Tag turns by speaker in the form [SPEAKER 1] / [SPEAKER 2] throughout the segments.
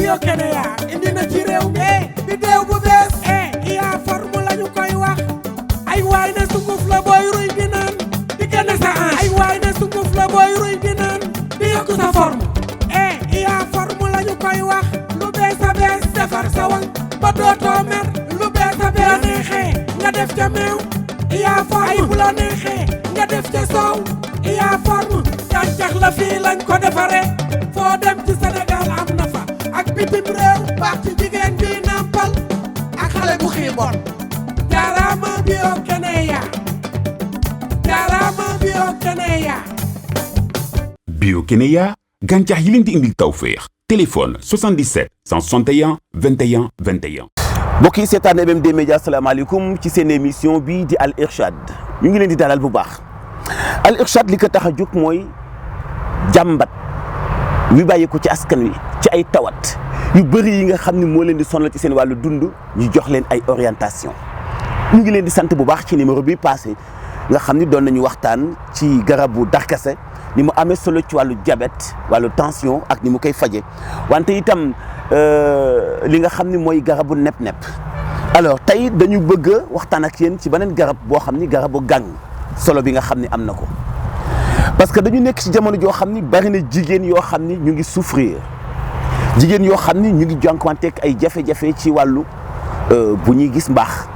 [SPEAKER 1] bio Kenya indi na ci réew mi bidéew bu bees yaa forme lañu koy wax ay waay ne sunguf la booy ruy di naan di génne sa ange ay waay ne sunguf la booy ruy di naan di yokku sa forme yaa forme lañu koy wax lu bees a bees defar sa wang ba dootoo mer lu bees a bees la neexee nga def ca meew yaa forme ay bu la neexee nga def ca soow yaa forme gàncax la fii lañ ko defare foo dem ci Sénégal am na fa ak bitim réew baax ci jigéen bi nampal ak xale bu xiiboon jaaraama bio Kenya jaaraama bio Kenya
[SPEAKER 2] Bio Kenya gàncax yi leen di indil tawfeex téléphone 77 161 21 21
[SPEAKER 3] mbokk yi seetaan MMD Média asalaamaaleykum ci seen émission bi di Al Irshad ñu ngi leen di dalal bu baax Al Irshad li ko tax a jóg mooy jàmbat wi bàyyi ko ci askan wi ci ay tawat yu bëri yi nga xam ne moo leen di sonal ci seen wàllu dund ñu jox leen ay orientation ñu ngi leen di sant bu baax ci numéro bi passé nga xam ni doon nañu waxtaan ci garabu darkase ni mu amee solo ci wàllu diabète wàllu tension ak ni mu koy faje wante itam li nga xam ni mooy garabu nepp-nepp alors tey dañu bëgg a waxtaan ak yéen ci beneen garab boo xam ni garabu gang solo bi nga xam ni am na ko parce que dañu nekk ci jamono joo xam ni bari na jigéen yoo xam ni ñu ngi souffrir jigéen yoo xam ni ñu ngi jànkuwanteeg ay jafe-jafe ci wàllu bu ñuy gis mbaax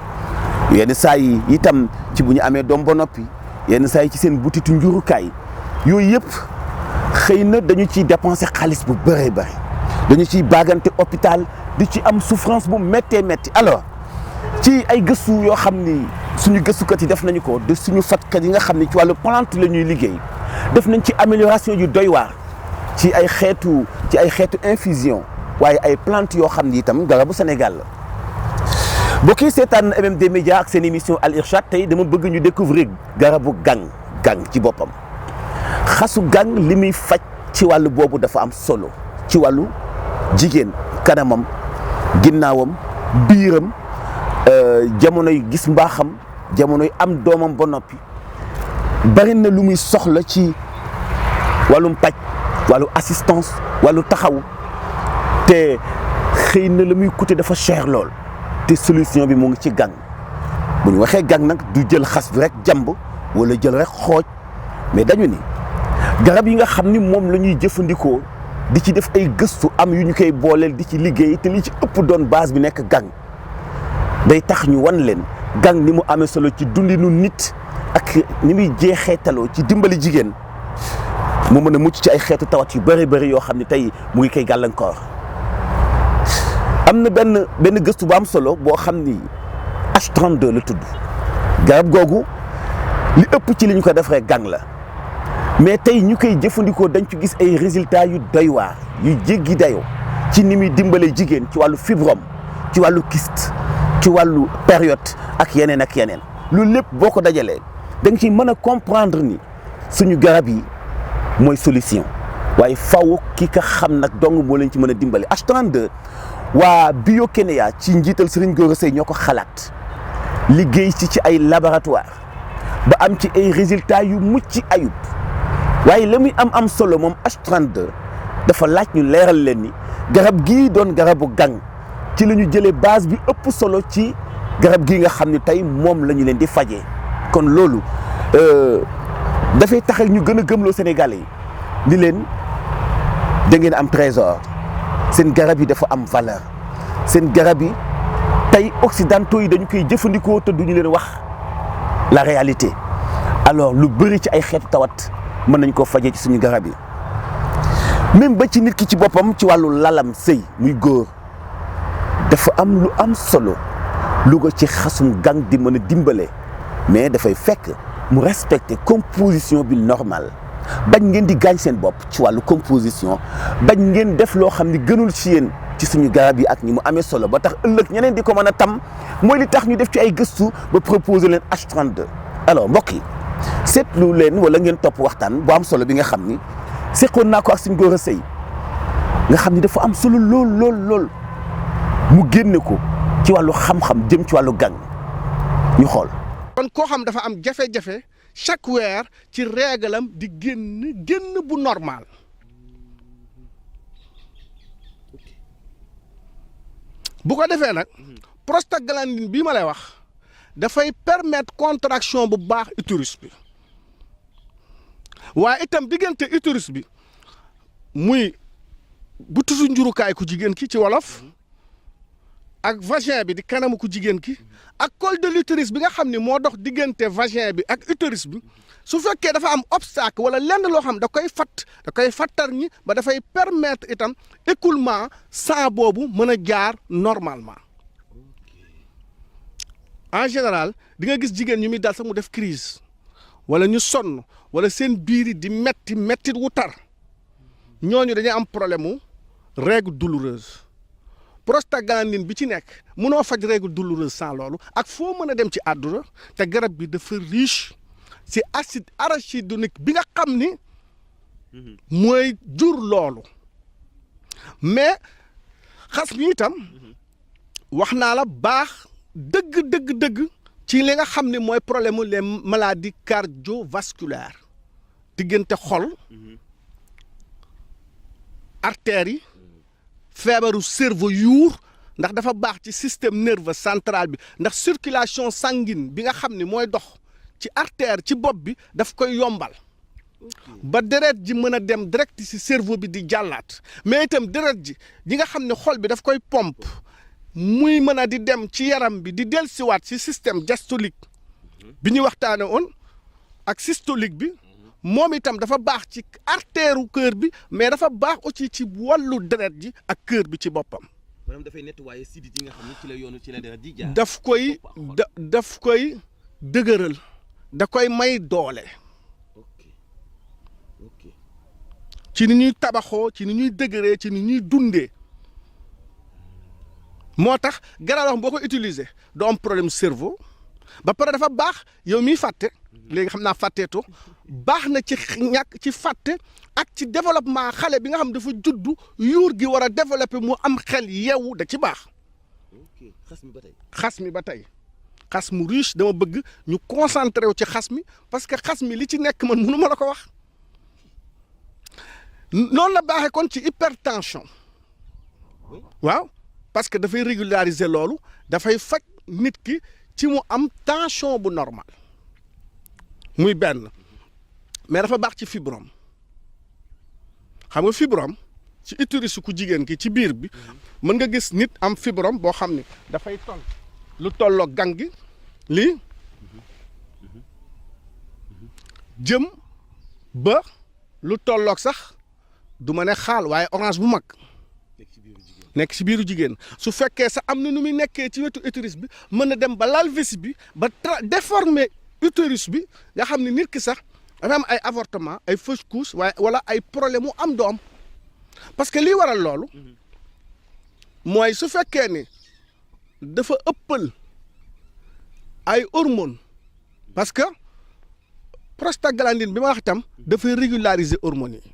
[SPEAKER 3] yenn saa yi itam ci bu ñu amee doom ba noppi yenn saa yi ci seen butitu njurukaay yooyu yëpp xëy na dañu ciy dépenser xaalis bu bëree bëri dañu ciy baagante hôpital di ci am souffrance bu méttee métti alors ci ay gëstu yoo xam ni suñu gëstukat yi def nañu ko de suñu fajkat yi nga xam ni ci wàllu plante la ñuy liggéey def nañ ci amélioration yu doy waar ci ay xeetu infusion waaye ay plante yoo xam ni itam garabu Sénégal la mbokk yi seetaan MMD Média ak seen émission Al Irshad tey dama bëgg ñu découvrir garabu gang ci boppam xasu gang li muy faj ci wàllu boobu dafa am solo ci wàllu jigéen kanamam ginnaawam biiram jamonoy gis mbaaxam jamonoy am doomam ba noppi bari na lu muy soxla ci wàllum paj wàllu assistance wàllu taxaw te xëy na la muy coûter dafa cher lool te solution bi mu ngi ci gang bu ñu waxee gang nag du jël xas bi rek jàmb wala jël rek xooj mais dañu ni garab yi nga xam ni moom la ñuy jëfandikoo di ci def ay gëstu am yu ñu koy booleel di ci liggéey te li ci ëpp doon base bi nekk gang day tax ñu wan leen gang ni mu amee solo ci dundinu nit ak ni muy jeexeetaloo ci dimbali jigéen mu mën a mucc ci ay xeetu tawat yu bëri bëri yoo xam ne tey mu ngi koy gàllankoor. am na benn gëstu bu am solo boo xam ni H32 la tudd garab googu li ëpp ci li ñu ko defaree gang la mais tey ñu koy jëfandikoo dañ ci gis ay résultats yu doy waar yu jéggi dayoo ci ni muy dimbalee jigéen ci wàllu fibrome ci wàllu kyste ci wàllu période ak yeneen loolu lépp boo ko dajalee da nga ciy mën a comprendre ni suñu garab yi mooy solution waaye faw ki ka xam nag dong moo leen ci mën a dimbale H32 waa Bio Kenya ci njiital Serigne Gora Seye ñoo ko xalaat liggéey ci ay laboratoire ba am ci ay résultats yu mucc ayub waaye la muy am solo moom H32 dafa laaj ñu leeral leen ni garab gii doon garabu gang ci la ñu jëlee base bi ëpp solo ci garab gii nga xam ne tey moom la ñu leen di fajee kon loolu dafay taxal ñu gën a gëmloo Sénégalais yi ni leen da ngeen am trésor seen garab yi dafa am valeur seen garab yi tey occidentaux yi dañu koy jëfandikoo te duñu leen wax la réalité alors lu bëri ci ay xeetu tawat mën nañ koo fajee ci suñu garab yi même ba ci nit ki ci boppam ci wàllu lalam sëy muy góor dafa am lu am solo lu ko ci xasum gang di mën a dimbale mais dafay fekk mu respecter composition bi normal bañ ngeen di gaañ seen bopp ci wàllu composition bañ ngeen def loo xam ni gënul ci yéen ci suñu garab yi ak ni mu amee solo ba tax ëllëg ñeneen di ko mën a tam mooy li tax ñu def ci ay gëstu ba proposer leen H32 alors mbokk yi seetlu leen wala ngeen topp waxtaan bu am solo bi nga xam ni seqoon naa ko ak suñu Gora Seye nga xam ni dafa am solo lool mu génne ko ci wàllu xam-xam jëm ci wàllu gang ñu xool.
[SPEAKER 4] kon koo xam dafa am jafe-jafe chaque weer ci réglam di génn bu normal bu ko defee nag prostaglandine bii ma lay wax dafay permettre contraction bu baax utérus bi waaye itam diggante utérus bi muy bututu njurukaay ku jigéen ki ci wolof ak vagin bi di kanamu ku jigéen ki ak col de l'utérus bi nga xam ni moo dox diggante vagin bi ak utérus bi su fekkee dafa am obstacle wala lenn loo xam da koy fattar ñi ba dafay permettre itam écoulement sang boobu mën a jaar normalement en général di nga gis jigéen ñu muy dal sax mu def crise wala ñu sonn wala seen biir di mettit wu tar ñooñu dañuy am problème mu règle douloureuse prostaglandine bi ci nekk mënoo faj règle douloureuse sans loolu ak foo mën a dem ci àdduna te garab bi dafa riche ci acide arachidonique bi nga xam ni mooy jur loolu mais xas mi itam wax naa la baax dëgg ci li nga xam ne mooy problème mu les maladies cardiovasculaires diggante xol artères yi feebaru cerveau yuur ndax dafa baax ci système nerveux central bi ndax circulation sanguine bi nga xam ne mooy dox ci artère ci bopp bi daf koy yombal ba deret ji mën a dem direct ci cerveau bi di jàllaat mais itam deret ji nga xam ne xol bi daf koy pompe muy mën a di dem ci yaram bi di dellusiwaat ci système diastolique bi ñu waxtaane woon ak systolique bi moom itam dafa baax ci artère cœur bi mais dafa baax aussi ci wàllu deret ji ak cœur bi ci boppam.
[SPEAKER 3] maanaam dafay nettoyer sidit yi nga xam ne ci la yoonu ci la deret ji jaar.
[SPEAKER 4] daf koy dëgëral da koy may doole.
[SPEAKER 3] ok
[SPEAKER 4] ci ni ñuy tabaxoo ci ni ñuy dëgëree ci ni ñuy dundee moo tax garab boo ko utiliser doo am problème cerveau ba pare dafa baax yow miy fàtte léegi xam naa fàtteetoo baax na ci ñàkk ci fàtte ak ci développement xale bi nga xam dafa juddu yuur gi war a développer mu am xel yeewu da ci baax.
[SPEAKER 3] ok xas mi ba tey.
[SPEAKER 4] xas mu riche dama bëgg ñu concentré wu ci xas mi parce que xas mi li ci nekk man mënu ma la ko wax noonu la baaxee kon ci hypertension waaw parce que dafay régulariser loolu dafay faj nit ki ci mu am tension bu normal muy benn mais dafa baax ci fibrome xam nga fibrome ci utérus ku jigéen ki ci biir bi mën nga gis nit am fibrome boo xam ne dafay toll lu tolloog gang gi lii jëm ba lu tolloog sax du ma ne xaal waaye orange bu mag nekk ci biiru jigéen su fekkee sax am na nu muy nekkee ci wetu utérus bi mën na dem ba laal vessie bi ba déformer utérus bi nga xam ne nit ki sax dafa am ay avortement ay fausse couche waaye wala ay problème mu am doom parce que lii waral loolu mooy su fekkee ni dafa ëppal ay hormones parce que prostaglandine bi ma wax itam dafay régulariser hormones yi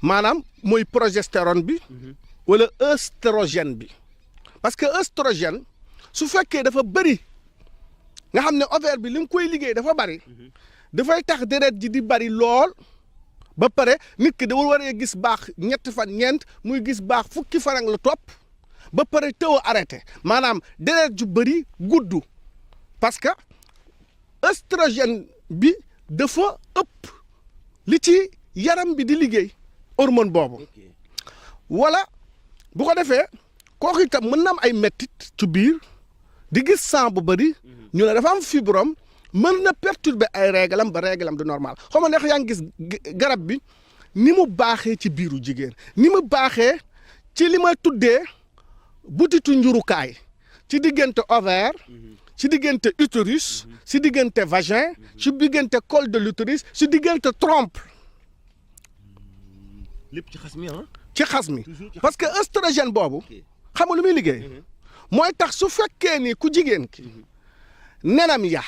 [SPEAKER 4] maanaam mooy progestérone bi wala œstrogène bi parce que œstrogène su fekkee dafa bëri nga xam ne ovaire bi li mu koy liggéey dafa bëri dafay tax deret ji di bëri lool ba pare nit ki da waree gis baax ñetti fan ñeent muy gis baax fukki fan ak la topp ba pare tëw a arrêté maanaam deret ju bëri gudd parce que œstrogène bi dafa ëpp li ci yaram bi di liggéey hormone boobu wala bu ko defee kooku itam mën na am ay mettit ci biir di gis sang bu bëri ñu ne dafa am fibrome mën na perturber ay réglam ba réglam du normal xaw ma neex yaa ngi gis garab bi ni mu baaxee ci biiru jigéen ni mu baaxee ci li ma tuddee butitu njurukaay ci diggante ovaire ci diggante utérus ci diggante vagin ci diggante col de l'utérus ci diggante trompe
[SPEAKER 3] lépp ci xas mi ah.
[SPEAKER 4] ci xas mi parce que œstrogène boobu xam nga lu muy liggéey mooy tax su fekkee ni ku jigéen ki nenam ya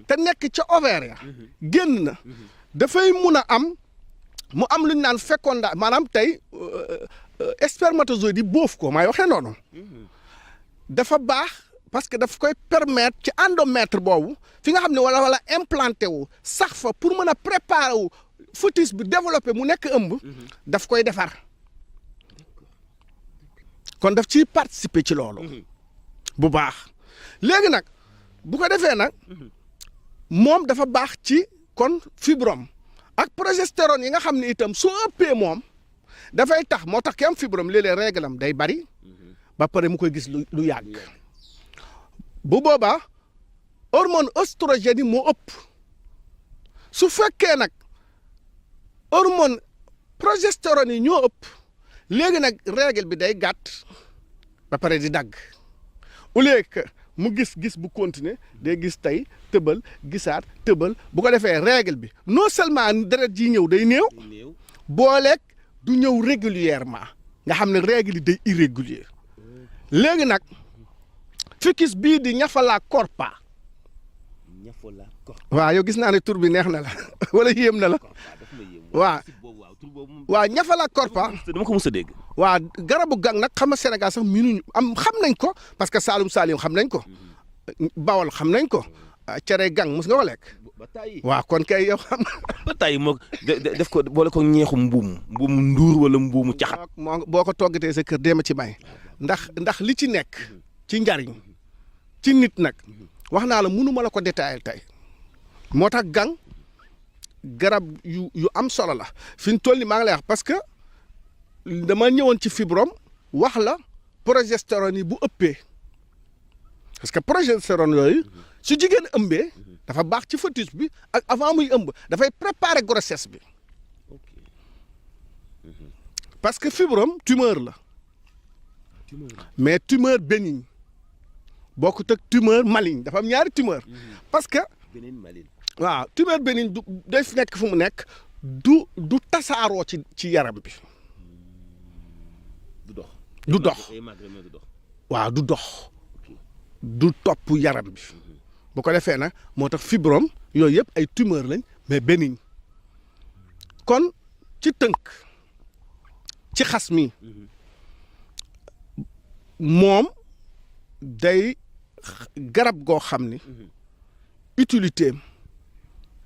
[SPEAKER 4] te nekk ca ovaire ya génn na dafay mun a am mu am lu ñu naan fécondation maanaam tey spermatozoïde yi boof ko maay waxee noonu dafa baax parce que daf koy permettre ci endomètre boobu fi nga xam ne wala implanté wu sax fa pour mën a préparer wu fœtus bi développé mu nekk ëmb daf koy defar kon daf ciy participer ci loolu bu baax léegi nag bu ko defee nag moom dafa baax ci kon fibrome ak progestérone yi nga xam ne itam soo ëppee moom dafay tax moo tax ki am fibrome léeg-léeg règle am day bari ba pare mu koy gis lu yàgg bu boobaa hormone oestrogène yi moo ëpp su fekkee nag hormone progestérone yi ñoo ëpp léegi nag règle bi day gàtt ba pare di dagg au lieu que mu gis bu continuer day gis tey tëbal gisaat tëbal bu ko defee règle bi non seulement deret ji ñëw day néew booleeg du ñëw régulièrement nga xam ne règle yi day irrégulier léegi nag ficus bii di ñafala corpa waaw yow gis naa ne tur bi neex na la wala yéem na la waaw ñafala corpa
[SPEAKER 3] dama ko mës a dégg.
[SPEAKER 4] waaw garabu gang nag xam nga Sénégal sax miinuñu xam nañ ko parce que Saalum xam nañ ko Bawol xam nañ ko cere gang mos nga ko lekk waaw kon kay yow xam nga.
[SPEAKER 3] ba tey moo def ko boole ko ñeexu mbuum nduur wala mbuumu caxat.
[SPEAKER 4] boo ko toggatee sa kër deema ci may ndax li ci nekk ci njariñ ci nit nag wax naa la mënuma la ko détaillé tey moo tax gang garab yu am solo la fi ñu toll nii maa ngi lay wax parce que dama ñëwoon ci fibrome wax la progestérone yi bu ëppee parce que progestérone yooyu su jigéen ëmbee dafa baax ci fœtus bi ak avant muy ëmb dafay préparer grossesse bi parce que fibrome tumeur la mais tumeur bénigne bokkut ak tumeur maligne dafa am ñaari tumeur parce que waaw tumeur bénigne du day nekk fu mu nekk du tasaaroo ci yaram bi du dox waaw du dox du topp yaram bi bu ko defee nag moo tax fibrome yooyu yëpp ay tumeur lañ mais bénigne kon ci tënk ci xas mi moom day garab goo xam ni utilité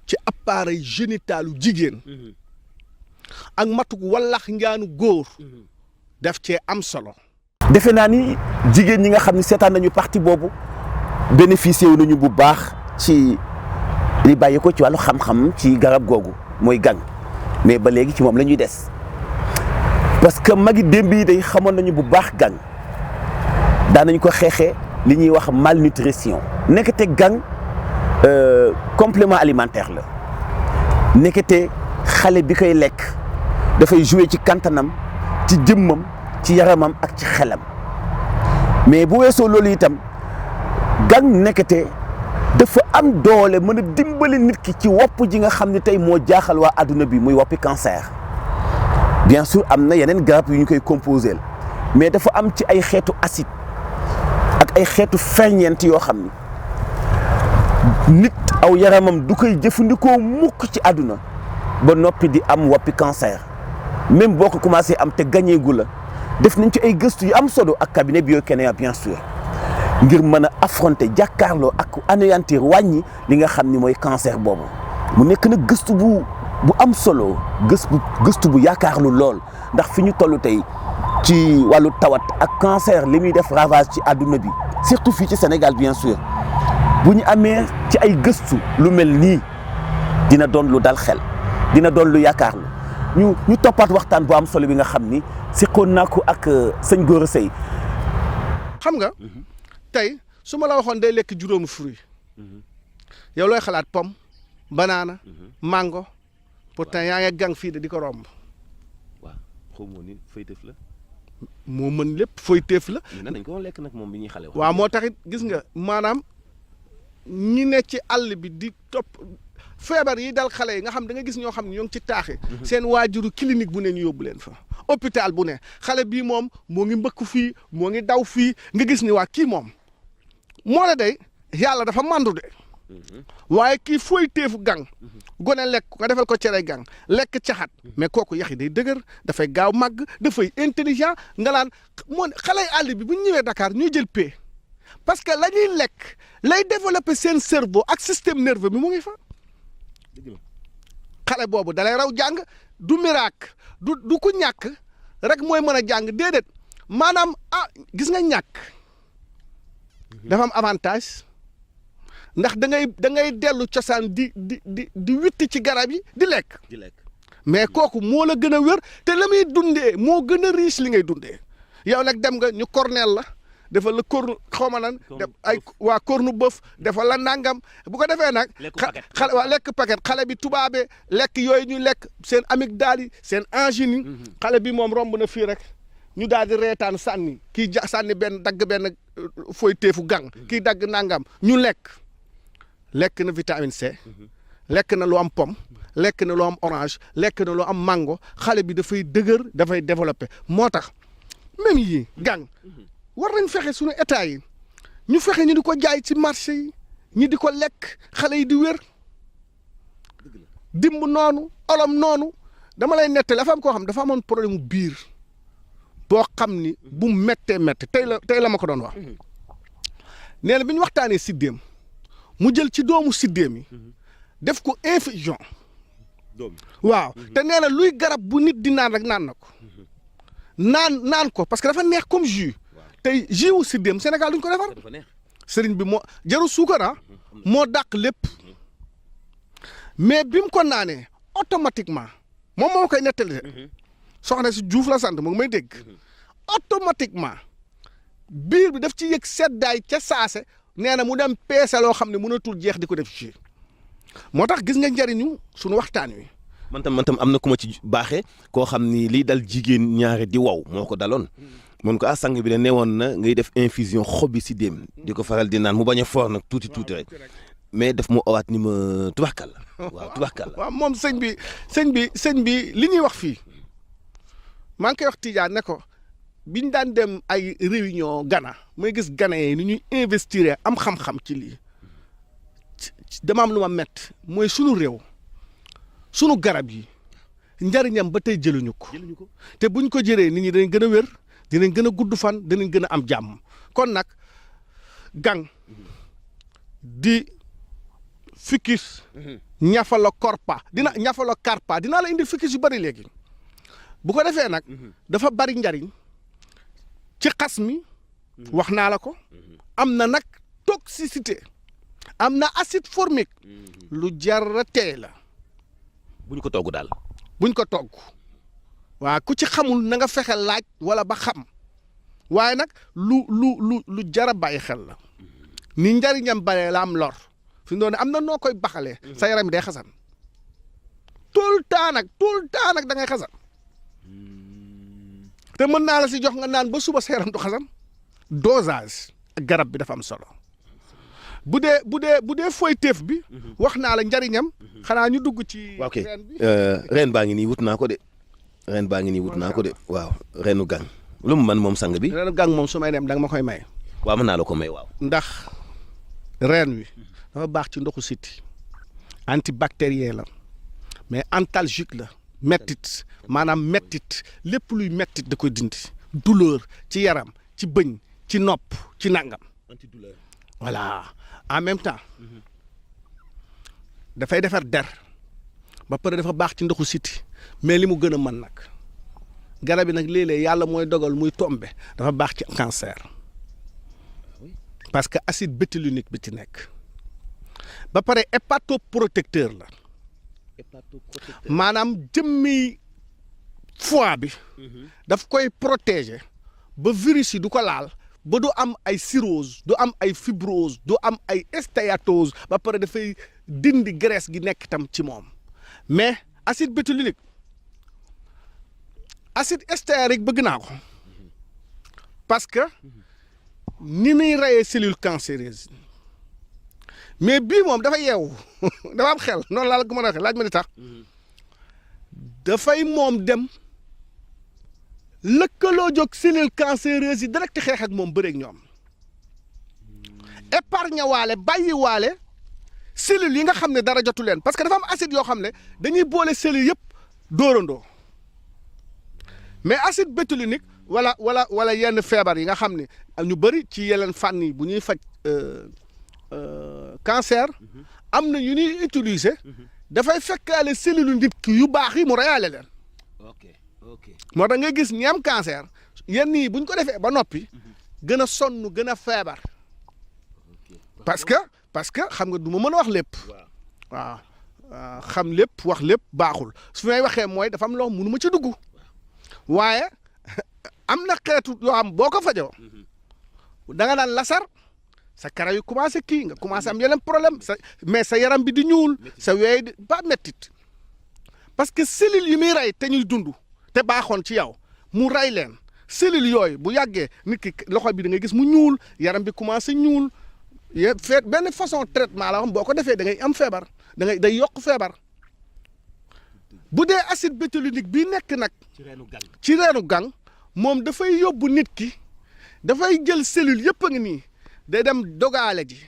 [SPEAKER 4] ci appareil génitalu jigéen ak matuk wallax njaanu góor daf cee am solo.
[SPEAKER 3] defe naa ni jigéen ñi nga xam ne seetaan nañu partie boobu bénéficié wu nañu bu baax ci li bàyyi ko ci wàllu xam-xam ci garab googu mooy gang mais ba léegi ci moom la ñuy des parce que magi démb yi day xamoon nañu bu baax gang daan nañu ko xeexee li ñuy wax malnutrition nekkate gang complément alimentaire la nekkate xale bi koy lekk dafay jouer ci kantanam ci jëmmam ci yaramam ak ci xelam mais bu weesoo loolu itam gang nekkate dafa am doole mën a dimbali nit ki ci wopp ji nga xam ne tey moo jaaxal waa adduna bi muy woppi cancer bien sûr am na yeneen garab yu ñu koy composé mais dafa am ci ay xeetu acide ak ay xeetu ferñeent yoo xam ni nit aw yaramam du koy jëfandikoo mukk ci àdduna ba noppi di am woppi cancer même boo ko commencé am te gañeegu la def nañ ci ay gëstu yu am solo ak cabinet Biokenia bien sûr ngir mën a affronter jàkkaarloo ak anéantir wàññi li nga xam ni mooy cancer boobu mu nekk nag gëstu bu am solo gëstu bu yaakaarlu lool ndax fi ñu toll tey ci wàllu tawat ak cancer li muy def ravage ci àdduna bi surtout fii ci Sénégal bien sûr bu ñu amee ci ay gëstu lu mel nii dina doon lu dal xel dina doon lu yaakaarlu ñu toppaat waxtaan bu am solo bi nga xam ni siqoon naa ko ak sëñ Gora Seye.
[SPEAKER 4] xam nga tey su ma la waxoon day lekk juróomi fruit yow looy xalaat pomme banana mango pourtant yaa ngi gang fii de di ko romb.
[SPEAKER 3] waaw xaw ma ni fayteef la.
[SPEAKER 4] moo mën lépp fayteef la.
[SPEAKER 3] nañ ko lekk nag moom bi ñuy xale.
[SPEAKER 4] waaw moo taxit gis nga maanaam ñi ne ci àll bi di topp feebar yi dal xale yi nga xam da nga gis ñoo xam ne ñoo ngi ci taaxi seen waajuru clinique bu ne ñu yóbbu leen fa hôpital bu ne xale bii moom moo ngi mbëkk fii moo ngi daw fii nga gis ni waa kii moom moo la day yàlla dafa mandu de waaye kii fooy teefu gang gone lekk nga defal ko cere gang lekk caxat mais kooku yax yi day dëgër dafay gaaw màgg dafay intelligent nga naan moo xale yi àll bi bu ñu ñëwee Dakar ñuy jël paie parce que la ñuy lekk lay développer seen cerveau ak système nerveux bi mu ngi fa xale boobu dalay raw jàng du miracle du ku ñàkk rek mooy mën a jàng déedéet maanaam gis nga ñàkk dafa am avantage ndax da ngay dellu cosaan di witti ci garab yi di lekk mais kooku moo la gën a wér te la muy dundee moo gën a riche li ngay dundee yow nag dem nga ñu cornel la dafa la corne xaw ma nan def ay waa corne bëf dafa la nangam bu ko defee nag lekk paquet xale bi tubaabe lekk yooyu ñu lekk seen amygdale yi seen angine yi xale bi moom romb na fii rek ñu daal di reetaan sànni kii sànni benn dagg benn fooy teefu gang kii dagg nangam ñu lekk na vitamine C lekk na lu am pomme lekk na lu am orange lekk na lu am mango xale bi dafay dëgër dafay développé moo tax même yi gang war nañ fexe suñu état yi ñu fexe ñu di ko jaay ci marché yi ñi di ko lekk xale yi di wér dimb noonu olom noonu dama lay nettali dafa am koo xam dafa amoon problème mu biir boo xam ni bu méttee tey la ma ko doon wax nee na bi ñu waxtaanee siddéem mu jël ci doomu siddéem yi def ko infusion waaw te nee na luy garab bu nit di naan rek naan na ko naan ko parce que dafa neex comme jus tey jus wu siddéem Sénégal duñ ko defar sëriñ bi moo jarul suukar moo dàq lépp mais bi mu ko naanee automatiquement moom moo koy nettali soxna si Juuf la sant mu ngi may dégg automatiquement biir bi daf ci yëg seddaay ca saase nee na mu dem peese loo xam ne mënatul jeex di ko def ci moo tax gis nga njëriñu suñu waxtaan wi.
[SPEAKER 3] man tam am na ku ma ci baaxee koo xam ni liy dal jigéen ñaare di waw moo ko daloon mun ko sang bi ne newoon na ngay def infusion xobi siddéem di ko faral di naan mu bañ a foor nag tuuti rek mais daf mu owaat ni ma tubaarkàlla waaw tubaarkàlla.
[SPEAKER 4] waaw moom sëñ bi li ñuy wax fii maa ngi koy wax Tidiane ne ko biñ daan dem ay réunion Ghana may gis Ghana yi ni ñuy investir am xam-xam ci lii dama am lu ma métti mooy sunu réew sunu garab yi njariñam ba tey jëluñu ko te buñ ko jëree nit ñi dañ gën a wér dinañ gën a gudd fan dinañ gën a am jàmm kon nag gang di ficus ñafalo carpa dinaa la indi ficus yu bari léegi bu ko defee nag dafa bari njariñ ci xas mi wax naa la ko am na nag toxicité am na acide formique lu jar a tey la
[SPEAKER 3] buñ ko togg daal
[SPEAKER 4] buñ ko togg waaw ku ci xamul na nga fexe laaj wala ba xam waaye nag lu jar a bàyyi xel la ni njariñam bare la am lor fi mu doon am na noo koy baxalee sa yaram day xasan tout le temps nag da ngay xasan te mën naa la si jox nga naan ba suba sa yaram du xasan dosage ak garab bi dafa am solo bu dee foyteef bi wax naa la njariñam xanaa ñu dugg ci
[SPEAKER 3] ok
[SPEAKER 4] reen bi
[SPEAKER 3] reen baa ngi nii wut naa ko de waaw reenu gang lu mu man moom sang bi
[SPEAKER 4] reenu gang moom su may dem da nga ma koy may
[SPEAKER 3] waaw mën naa la ko may waaw
[SPEAKER 4] ndax reen wi dafa baax ci ndoxu siti antibactérien la mais antalgique la mettit maanaam mettit lépp luy mettit da koy dindi douleur ci yaram ci bëñ ci nopp ci nangam
[SPEAKER 3] antidouleur
[SPEAKER 4] voilà en même temps dafay defar der ba pare dafa baax ci ndoxu siti mais li mu gën a mën nag garab yi nag léeg-léeg yàlla mooy dogal muy tombe dafa baax ci cancer parce que acide bétulinique bi ci nekk ba pare hépatoprotecteur la maanaam jëmmi foie bi daf koy protéger ba virus yi du ko laal ba du am ay cirrhose du am ay fibrose du am ay stéatose ba pare dafay dindi graisse gi nekk tam ci moom mais acide bétulinique acide stéarique bëgg naa ko parce que ni muy reyee cellule cancéreuse mais bii moom dafa yeewu dafa am xel noonu laa la ko mën a waxee laaj ma di tax dafay moom dem lëkkaloo jóg cellule cancéreuse yi direct xeex ak moom bëreeg ñoom épargne waale bàyyi waale cellules yi nga xam ne dara jotu leen parce que dafa am acide yoo xam ne dañuy boole cellules yëpp dóorandoo mais acide bétulinique wala yenn feebar yi nga xam ne ñu bëri ci yeneen fànn yi bu ñuy faj cancer am na yu ñuy utiliser dafay fekkaale cellule nit ki yu baax yi mu reyaale leen moo tax nga gis ñi am cancer yenn yi buñ ko defee ba noppi gën a sonn gën a feebar parce que xam nga du ma mën a wax lépp waaw xam lépp wax lépp baaxul su may waxee mooy dafa am loo mënu ma ci dugg waaye am na xeetu yoo xam boo ko fajoo da nga naan lasar sa karaw yi commencé kii nga commencé am yeneen problème mais sa yaram bi di ñuul sa weey di ba mettit parce que cellules yi muy rey te ñuy dund te baaxoon ci yow mu rey leen cellules yooyu bu yàggee nit ki loxo bi da ngay gis mu ñuul yaram bi commencé ñuul benn façon traitement la xam boo ko defee da ngay am feebar day yokk feebar bu dee acide bétulinique bii nekk nag ci reenu gang moom dafay yóbbu nit ki dafay jël cellule yëpp a ngi nii day dem dogaale ji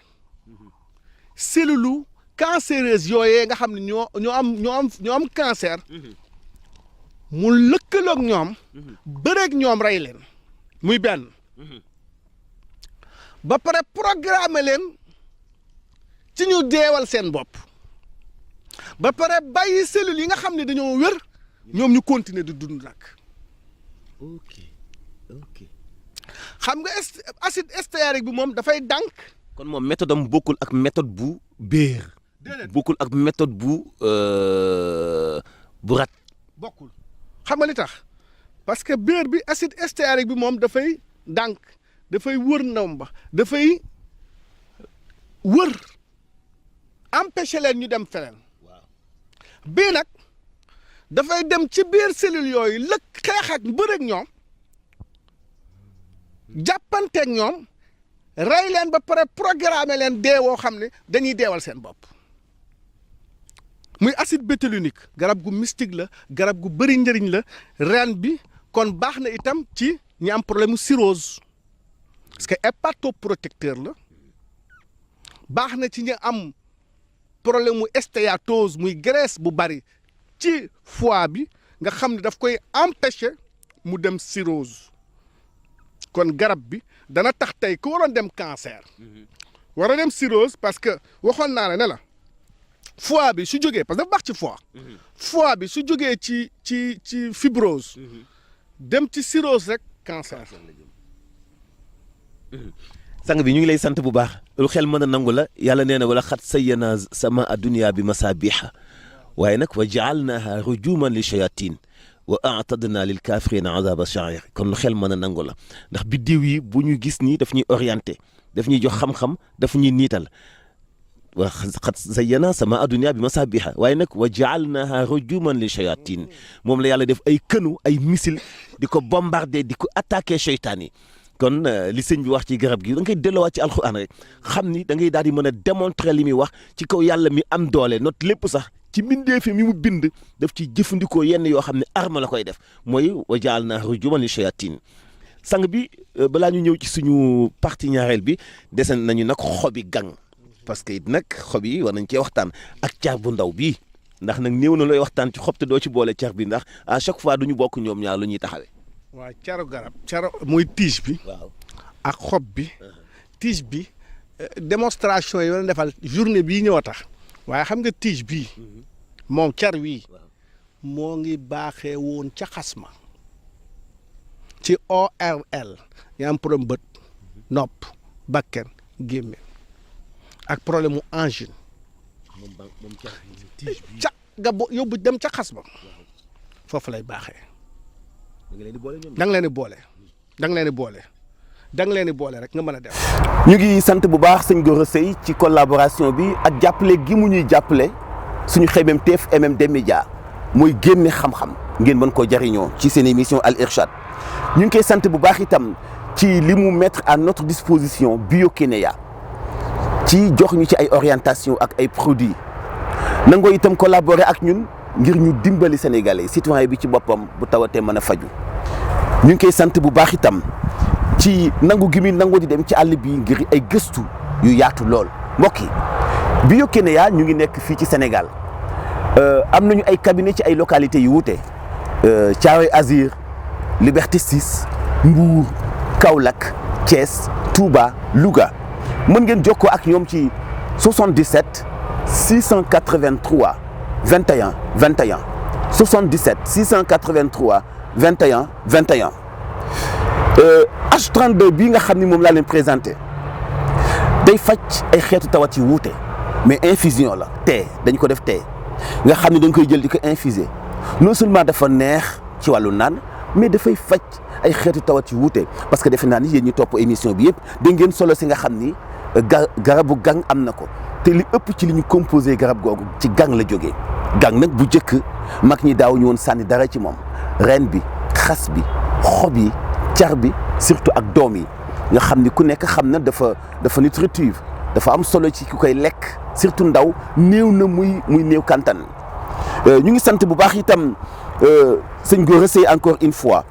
[SPEAKER 4] cellule cancéreuse yooyee nga xam ne ñoo am cancer mu lëkkaloog ñoom bëreeg ñoom rey leen muy benn ba pare programmer leen ci ñu deewal seen bopp ba pare bàyyi cellules yi nga xam ne dañoo wér ñoom ñu continuer di dund nag
[SPEAKER 3] ok
[SPEAKER 4] xam nga acide stéarique bi moom dafay dànk
[SPEAKER 3] kon moom méthode am bokkul ak méthode bu béer bokkul ak méthode bu rat
[SPEAKER 4] bokkul xam nga li tax parce que béer bi acide stéarique bi moom dafay dànk dafay wër ndawam ba dafay wër empêcher leen ñu dem feneen bii nag dafay dem ci biir cellules yooyu xeex ak bëreeg ñoom jàppanteeg ñoom rey leen ba pare programmer leen deewoo xam ne dañuy deewal seen bopp muy acide bétulinique garab gu mystique la garab gu bëri njëriñ la reen bi kon baax na itam ci ñi am problème mu cirrhose parce que hépatoprotecteur la baax na ci ñi am problème mu stéatose muy graisse bu bari ci foie bi nga xam ne daf koy empêcher mu dem cirrhose kon garab bi dana tax tey ku waroon dem cancer war a dem cirrhose parce que waxoon naa la ne la foie bi su jógee parce que dafa baax ci foie bi su jógee ci fibrose dem ci cirrhose rek cancer.
[SPEAKER 3] sang bi ñu ngi lay sant bu baax lu xel mën a nangu la yàlla nee na wala xat sayyana sama adunia bi masabiha waaye nag wa jaalnaha rujuman li shayatin wa aatadna lil kafirina azaba sha'ir kon lu xel mën a nangu la ndax biddiw yi bu ñu gis nii daf ñuy orienté daf ñuy jox xam-xam daf ñuy niital wa xat zayyana sama adunia bi masabiha waaye nag wa jaalnaha rujuman li shayatin moom la yàlla def ay kënu ay missile di ko bombardé di ko attaqué seytaan yi kon li sëñ bi wax ci garab gi da nga koy delloowaat ci alxuraan rek xam ni da ngay daal di mën a démontrer li muy wax ci kaw yàlla mi am doole not lépp sax ci mbindeefi mi mu bind daf ci jëfandikoo yenn yoo xam ne arme la koy def mooy wa jaalnaa rujuman li shayatin sang bi balaa ñu ñëw ci suñu partie ñaareel bi desen nañu nag xobi gang parce que it nag xob yi war nañ cee waxtaan ak car bu ndaw bii ndax nag néew na looy waxtaan ci xob te doo ci boole car bi ndax à chaque fois duñu bokk ñoom ñaar lu ñuy taxawee.
[SPEAKER 4] waaw caru garab caro muy tige bi
[SPEAKER 3] waaw
[SPEAKER 4] ak xob bi tige bi démonstration yi war a defal journée bii ñëw a tax waaye xam nga tige bii moom car wii moo ngi baaxee woon ca xasma ci ORL yaa am problème bët nopp bakken gémmiñ ak problème mu angine ca nga yóbbu dem ca xasma foofu lay baaxee da nga leen di boole da nga leen di boole da nga leen di boole rek nga mën a def.
[SPEAKER 3] ñu ngi sant bu baax sëñ Gora Seye ci collaboration bi ak jàppale gi mu ñuy jàppale suñu xemmemteef MMD Média mooy génne xam-xam ngeen mën koo jariñoo ci seen émission Al Irshad ñu ngi koy sant bu baax itam ci li mu mettre à notre disposition Bio-Kénéa ci jox ñu ci ay orientation ak ay produits nangoo itam collaborer ak ñun ngir ñu dimbali sénégalais citoyen bi ci boppam bu tawatee mën a faju ñu ngi koy sant bu baax itam ci nangu gi muy nangu di dem ci àll bi ngir ay gëstu yu yaatu lool mbokk yi Bio-Kénéa ñu ngi nekk fii ci Sénégal am nañu ay cabinet ci ay localités yu wuute Thiaroye Azur Liberté 6 Mbour Kaolack Thiès Touba Louga mën ngeen jokkoo ak ñoom ci 77 683 21 21 77 683 21 21 H32 bii nga xam ni moom laa leen présenté day faj ay xeetu tawat yi wuute mais infusion la thé dañ ko def thé nga xam ni dañ koy jël di ko infuser non seulement dafa neex ci wàllu naan mais dafay faj ay xeetu tawat yu wuute parce que defe naa ni yéen ñi topp émission bi yëpp da ngeen solo si nga xam ni garabu gang am na ko te li ëpp ci li ñu composé garab googu ci gang la jógee gang nag bu njëkk mag ñi daaw ñu woon sànni dara ci moom reen bi xas bi xob yi car bi surtout ak doom yi nga xam ni ku nekk xam na dafa nutritive dafa am solo ci ku koy lekk surtout ndaw néew na muy néew kantan ñu ngi sant bu baax itam sëñ Gora Seye encore une fois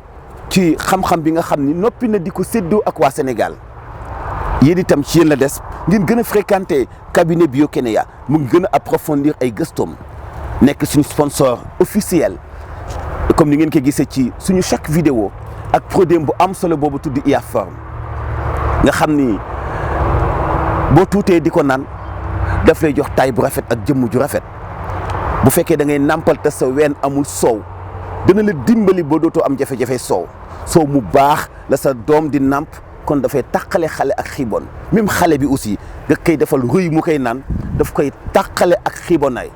[SPEAKER 3] ci xam-xam bi nga xam ni noppi na di ko séddoo ak waa Sénégal yéen itam ci yéen la des ngeen gën a fréquenter cabinet Bio-Kénéa mu ngi gën a approfondir ay gëstoom nekk suñu sponsor officiel comme ni ngeen ko gisee ci suñu chaque vidéo ak produit bu am solo boobu tudd Iaform nga xam ni boo tuutee di ko naan daf lay jox taay bu rafet ak jëmm ju rafet bu fekkee da ngay nàmpal te sa ween amul soow dina la dimbali ba dootoo am jafe-jafe soow mu baax la sa doom di nàmp kon dafay tàqale xale ak xiibon même xale bi aussi nga koy defal rëy mu koy naan daf koy tàqale ak xiibonaay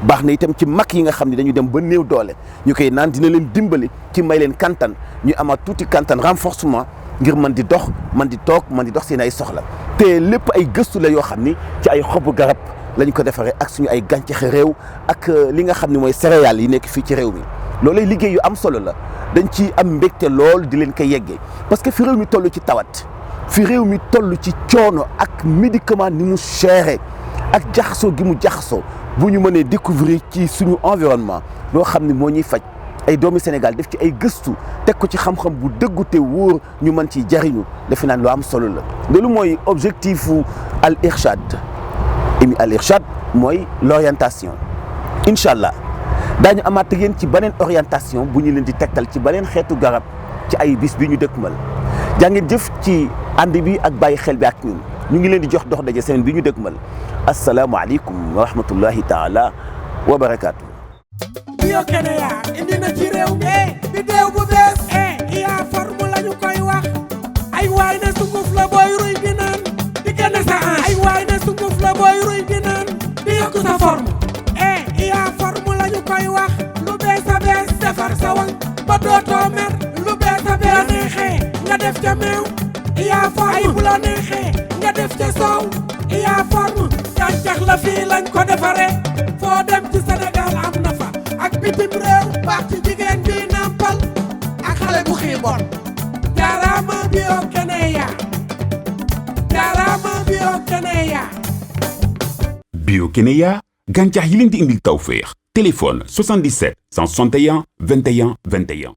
[SPEAKER 3] baax na itam ci mag yi nga xam ne dañu dem ba néew doole ñu koy naan dina leen dimbali ci may leen kantan ñu amaat tuuti kantan renforcement ngir mën di dox mën di toog mën di dox seen ay soxla te lépp ay gëstu la yoo xam ni ci ay xobu garab lañ ko defaree ak suñu ay gàncaxi réew ak li nga xam ne mooy céréales yi nekk fii ci réew mi loolay liggéey yu am solo la dañ ci am mbégte lool di leen ko yeggee parce que fi réew mi toll ci tawat fi réew mi toll ci coono ak médicament ni mu chéré ak jaxasoo gi mu jaxasoo bu ñu mënee découvrir ci suñu environnement loo xam ne moo ñuy faj ay doomi Sénégal def ci ay gëstu teg ko ci xam-xam bu dëggu te wóor ñu mën ci jariñu defe naa lu am solo la loolu mooy objectifu Al Irshad Al Irshad mooy l'orientation incha allah daañu amaat ak yéen ci beneen orientation bu ñu leen di tegtal ci beneen xeetu garab ci ay bis bi ñu dëkkmal jaa ngeen jëf ci ànd bi ak bàyyi xel bi ak ñun ñu ngi leen di jox dox daje semaine bi ñu dëkkmal asalaamualeykum wa rahmatullahi taala wa barakaatu.
[SPEAKER 1] Bio-Kénéa indi na ci réew mi bidéew bu bees Iaform lañu koy wax ay waay ne sunguf la booy ruy di naan di génne sa ay waay ne sunguf la booy ruy di naan di yokku sa forme Iaform lañu koy wax lu bees a bees defar sa wang ba dootoo mer lu bees a bees la neexee nga def ca meew Iaform ay bu la neexee nga def ca soow Iaform gàncax la fii lañ ko defare foo dem ci Sénégal am na fa ak bitim réew baax ci jigéen bi nampal ak xale bu xiibon jaaraama Bio-Kénéa jaaraama Bio-Kénéa.
[SPEAKER 2] Bio-Kénéa gàncax yi leen di indil tawféex téléphone 77 161 21 21